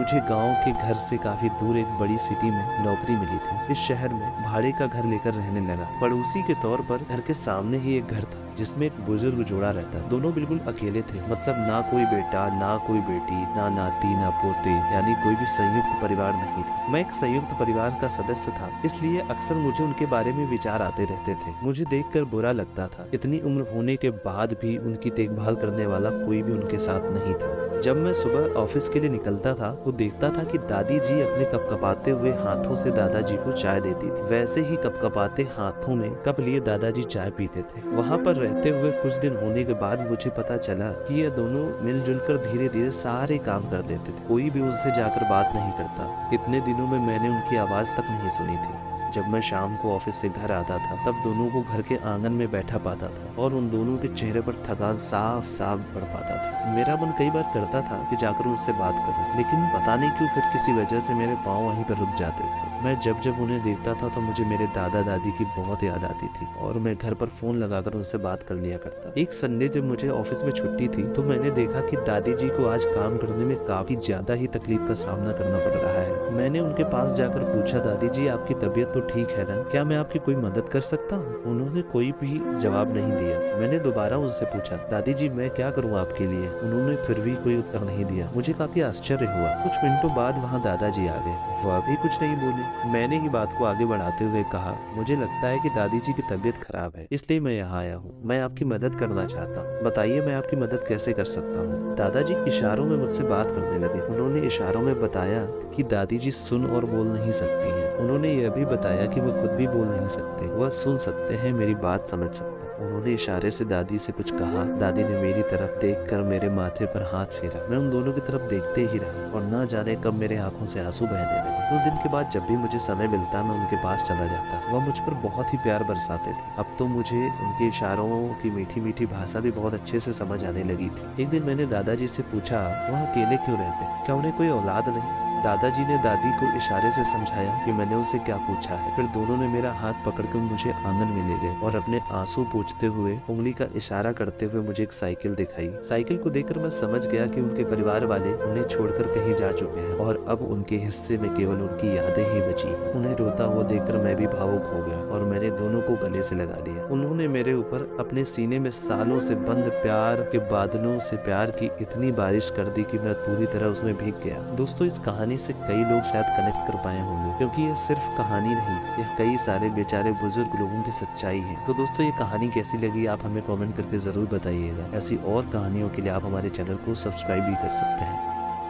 मुझे गांव के घर से काफी दूर एक बड़ी सिटी में नौकरी मिली थी। इस शहर में भाड़े का घर लेकर रहने लगा। पड़ोसी के तौर पर घर के सामने ही एक घर था जिसमें एक बुजुर्ग जोड़ा रहता। दोनों बिल्कुल अकेले थे, मतलब ना कोई बेटा, ना कोई बेटी, ना नाती, ना पोते, यानी कोई भी संयुक्त परिवार नहीं था। मैं एक संयुक्त परिवार का सदस्य था, इसलिए अक्सर मुझे उनके बारे में विचार आते रहते थे। मुझे देखकर बुरा लगता था, इतनी उम्र होने के बाद भी उनकी देखभाल करने वाला कोई भी उनके साथ नहीं था। जब मैं सुबह ऑफिस के लिए निकलता था तो देखता था कि दादी जी अपने कपकपाते हुए हाथों से दादाजी को चाय देती थी। वैसे ही कपकपाते हाथों में कप लिए दादाजी चाय पीते थे। वहाँ पर रहते हुए कुछ दिन होने के बाद मुझे पता चला कि ये दोनों मिलजुल कर धीरे धीरे सारे काम कर देते थे। कोई भी उनसे जाकर बात नहीं करता। इतने दिनों में मैंने उनकी आवाज तक नहीं सुनी थी। जब मैं शाम को ऑफिस से घर आता था तब दोनों को घर के आंगन में बैठा पाता था और उन दोनों के चेहरे पर थकान साफ साफ पड़ पाता था। मेरा मन कई बार करता था कि जाकर उनसे बात करूं, लेकिन पता नहीं क्यों फिर किसी वजह से मेरे पाँव वहीं पर रुक जाते थे। मैं जब जब उन्हें देखता था तो मुझे मेरे दादा दादी की बहुत याद आती थी और मैं घर पर फोन लगाकर उनसे बात कर लिया करता। एक संडे जब मुझे ऑफिस में छुट्टी थी तो मैंने देखा कि दादी जी को आज काम करने में काफी ज्यादा ही तकलीफ का सामना करना पड़ रहा है। मैंने उनके पास जाकर पूछा, दादी जी आपकी तबीयत तो ठीक है ना? क्या मैं आपकी कोई मदद कर सकता हूँ? उन्होंने कोई भी जवाब नहीं दिया। मैंने दोबारा उनसे पूछा, दादी जी मैं क्या करूँ आपके लिए? उन्होंने फिर भी कोई उत्तर नहीं दिया। मुझे काफी आश्चर्य हुआ। कुछ मिनटों बाद वहाँ दादाजी आ गए। वह भी कुछ नहीं बोले। मैंने ही बात को आगे बढ़ाते हुए कहा, मुझे लगता है कि दादी जी की तबीयत खराब है, इसलिए मैं यहाँ आया हूँ। मैं आपकी मदद करना चाहता हूँ। बताइए मैं आपकी मदद कैसे कर सकता हूँ? दादाजी इशारों में मुझसे बात करने लगे। उन्होंने इशारों में बताया कि दादी जी सुन और बोल नहीं सकती हैं। उन्होंने यह भी बताया कि वो खुद भी बोल नहीं सकते, वह सुन सकते हैं, मेरी बात समझ सकते हैं। उन्होंने इशारे से दादी से कुछ कहा। दादी ने मेरी तरफ देखकर मेरे माथे पर हाथ फेरा। मैं उन दोनों की तरफ देखते ही रहा और न जाने कब मेरे आंखों से आंसू बहने लगे। उस दिन के बाद जब भी मुझे समय मिलता मैं उनके पास चला जाता। वह मुझ पर बहुत ही प्यार बरसाते थे। अब तो मुझे उनके इशारों की मीठी मीठी भाषा भी बहुत अच्छे से समझ आने लगी थी। एक दिन मैंने दादाजी से पूछा, वह अकेले क्यों रहते? क्या उन्हें कोई औलाद नहीं? दादाजी ने दादी को इशारे से समझाया कि मैंने उनसे क्या पूछा है। फिर दोनों ने मेरा हाथ पकड़कर मुझे आंगन में ले गए और अपने आंसू पोंछते हुए उंगली का इशारा करते हुए मुझे एक साइकिल दिखाई। साइकिल को देखकर मैं समझ गया कि उनके परिवार वाले उन्हें छोड़कर कहीं जा चुके हैं और अब उनके हिस्से में केवल उनकी यादें ही बची। उन्हें रोता हुआ देखकर मैं भी भावुक हो गया और मैंने दोनों को गले से लगा लिया। उन्होंने मेरे ऊपर अपने सीने में सालों से बंद प्यार के बादलों से प्यार की इतनी बारिश कर दी कि मैं पूरी तरह उसमें भीग गया। दोस्तों इस कहानी से कई लोग शायद कनेक्ट कर पाए होंगे, क्योंकि ये सिर्फ कहानी नहीं, यह कई सारे बेचारे बुजुर्ग लोगों की सच्चाई है। तो दोस्तों ये कहानी कैसी लगी आप हमें कमेंट करके जरूर बताइएगा। ऐसी और कहानियों के लिए आप हमारे चैनल को सब्सक्राइब भी कर सकते हैं।